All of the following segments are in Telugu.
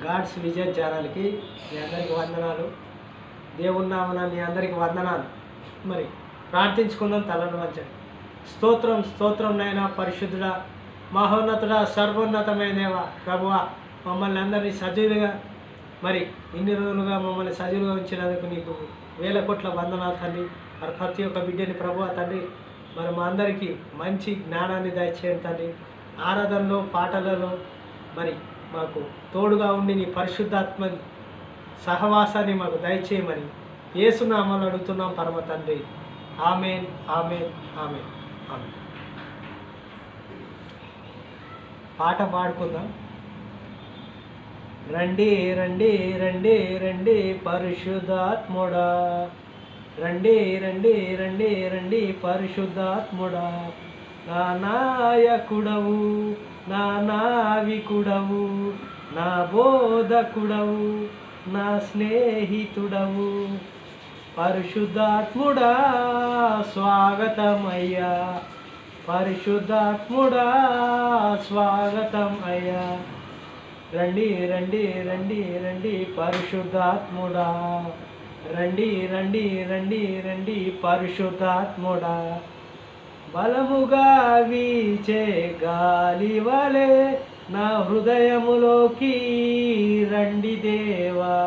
గాడ్స్ విజన్ ఛానల్కి మీ అందరికీ వందనాలు. దేవుని నామమున మీ అందరికీ వందనాలు. మరి ప్రార్థించుకుందాం. తలను వంచండి. స్తోత్రం స్తోత్రం నైనా పరిశుద్ధుడా, మహోన్నతుడా, సర్వోన్నతమైన దేవా, ప్రభువా, మమ్మల్ని అందరినీ సజీవులుగా మరి ఇన్ని రోజులుగా మమ్మల్ని సజీవులుగా ఉంచినందుకు నీకు వేల కోట్ల వందనాలు తండ్రి. మరి ప్రతి ఒక్క బిడ్డని ప్రభువా తండ్రి, మరి మా అందరికీ మంచి జ్ఞానాన్ని దయచేయండి తండ్రి. ఆరాధనలో పాటలలో మరి మాకు తోడుగా ఉండి నీ పరిశుద్ధాత్మ సహవాసాన్ని మాకు దయచేయమని యేసునామములో అడుగుతున్నాం పరమ తండ్రి. ఆమేన్, ఆమేన్, ఆమేన్, ఆమేన్. పాట పాడుకుందాం. రండి రండి రండి రండి పరిశుద్ధాత్ముడా, రండి రండి రండి రండి పరిశుద్ధాత్ముడా, నా నాయకుడవు, నా నావికుడవు, నా బోధకుడవు, నా స్నేహితుడవు, పరిశుద్ధాత్ముడా స్వాగతమయ్యా, పరిశుద్ధాత్ముడా స్వాగతం అయ్యా. రండి రండి రండి రండి పరిశుద్ధాత్ముడా, రండి రండి రండి రండి పరిశుద్ధాత్ముడా, బలముగా వీచే గాలి వలె నా హృదయములోకి రండి దేవా,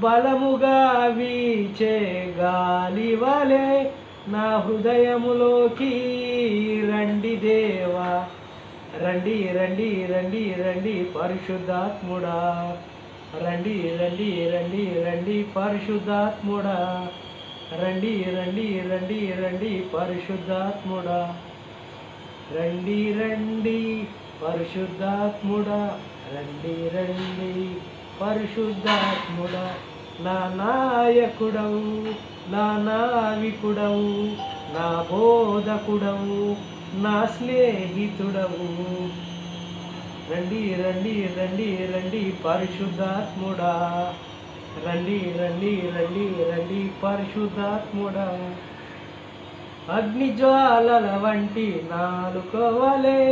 బలముగా వీచే గాలి వలె నా హృదయములోకి రండి దేవా, రండి రండి రండి రండి పరిశుద్ధాత్ముడా, రండి రండి రండి రండి పరిశుద్ధాత్ముడా, రండి రండి రండి రండి పరిశుద్ధాత్ముడా, రండి రండి పరిశుద్ధాత్ముడా, రండి రండి పరిశుద్ధాత్ముడా, నా నాయకుడవు, నా నావికుడవు, నా బోధకుడవు, నా స్నేహితుడవు, రండి రండి రండి రండి పరిశుద్ధాత్ముడా, రండి రండి రండి రండి పరిశుద్ధాత్ముడా, అగ్నిజ్వాలల వంటి నాలుక వలె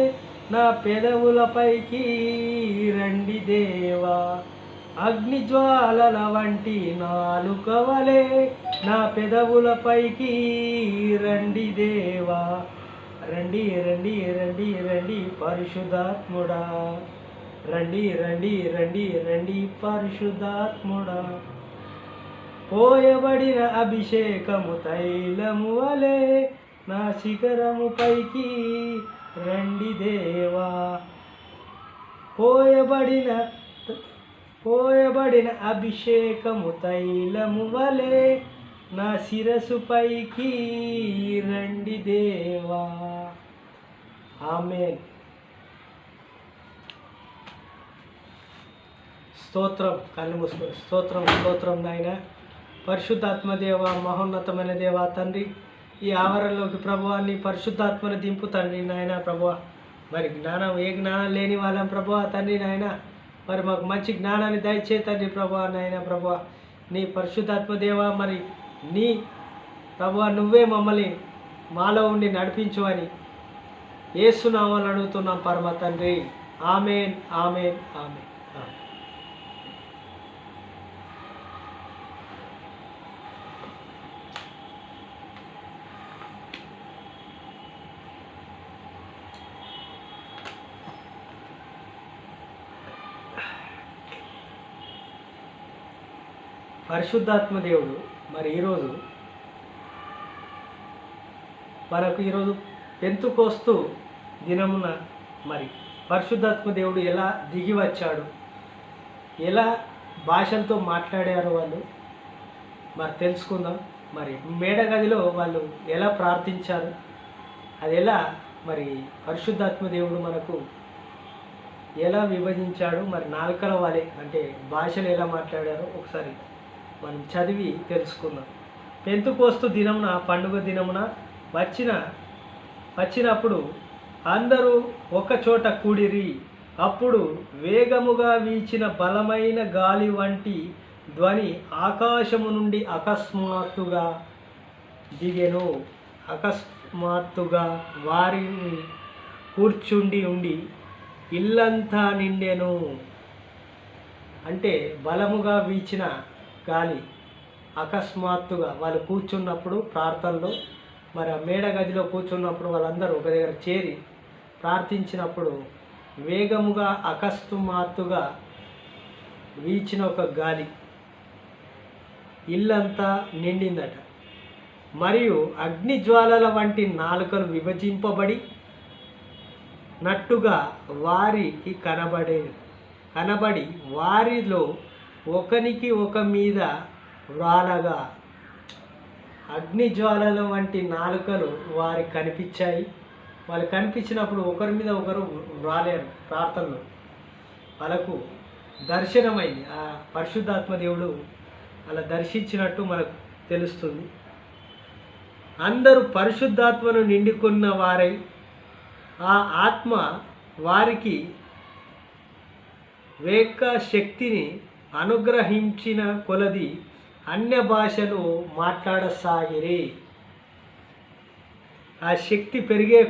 నా పెదవులపైకి రండి దేవా, అగ్నిజ్వాలల వంటి నాలుక వలె నా పెదవులపైకి రండి దేవా, రండి రండి రండి రండి పరిశుద్ధాత్ముడా, రండి రండి రండి రండి పరిశుద్ధాత్ముడా, పోయబడిన అభిషేకము తైలము వలె నా శిఖరము పైకి రండి దేవా, పోయబడిన అభిషేకము తైలము వలె నా శిరసు పైకి రండి దేవా. ఆమేన్. స్తోత్రం. కళ్ళు మూసుకొని స్తోత్రం స్తోత్రం నాయన పరిశుద్ధాత్మ దేవ, మహోన్నతమైన దేవ తండ్రి, ఈ ఆవరణలోకి ప్రభువాన్ని పరిశుద్ధాత్మని దింపు తండ్రి నాయన. ప్రభువా మరి జ్ఞానం ఏ జ్ఞానం లేని వాళ్ళం ప్రభువా తండ్రి నాయన, మరి మాకు మంచి జ్ఞానాన్ని దయచే తండ్రి ప్రభువా నాయన. ప్రభువా నీ పరిశుద్ధాత్మ దేవ, మరి నీ ప్రభువా నువ్వే మమ్మల్ని మాలో ఉండి నడిపించు అని యేసునామములో అడుగుతున్నాం పరమ తండ్రి. ఆమేన్, ఆమేన్, ఆమేన్. పరిశుద్ధాత్మ దేవుడు మరి ఈరోజు ఈరోజు పెంతుకోస్తు దినమున మరి పరిశుద్ధాత్మ దేవుడు ఎలా దిగి వచ్చాడు, ఎలా భాషలతో మాట్లాడారు వాళ్ళు మరి తెలుసుకుందాం. మరి మేడగదిలో వాళ్ళు ఎలా ప్రార్థించారు, అది ఎలా మరి పరిశుద్ధాత్మ దేవుడు మనకు ఎలా విభజించాడు, మరి నాలుకల వాలే అంటే భాషలు ఎలా మాట్లాడారో ఒకసారి మనం చదివి తెలుసుకుందాం. పెంతుకోస్తు దినమున, పండుగ దినమున వచ్చినప్పుడు అందరూ ఒకచోట కూడిరి. అప్పుడు వేగముగా వీచిన బలమైన గాలి వంటి ధ్వని ఆకాశము నుండి అకస్మాత్తుగా దిగెను. అకస్మాత్తుగా వారిని కూర్చుండి ఉండి ఇల్లంతా నిండెను. అంటే బలముగా వీచిన గాలి అకస్మాత్తుగా వాళ్ళు కూర్చున్నప్పుడు ప్రార్థనలో, మరి ఆ మేడ గదిలో కూర్చున్నప్పుడు వాళ్ళందరూ ఒక దగ్గర చేరి ప్రార్థించినప్పుడు వేగముగా అకస్మాత్తుగా వీచిన ఒక గాలి ఇల్లంతా నిండిందట. మరియు అగ్నిజ్వాలల వంటి నాలుకలు విభజింపబడి నట్టుగా వారికి కనబడి వారిలో ఒకనికి ఒక మీద వ్రాలగా. అగ్నిజ్వాలల వంటి నాలుకలు వారికి కనిపించాయి. వాళ్ళు కనిపించినప్పుడు ఒకరి మీద ఒకరు వ్రాలేరు. ప్రార్థనలో వాళ్ళకు దర్శనమైంది. ఆ పరిశుద్ధాత్మ దేవుడు అలా దర్శించినట్టు మనకు తెలుస్తుంది. అందరూ పరిశుద్ధాత్మను నిండుకున్న వారై ఆ ఆత్మ వారికి వేక శక్తిని అనుగ్రహించిన కొలది అన్య భాషలు మాట్లాడసాగిరి. ఆ శక్తి పెరిగే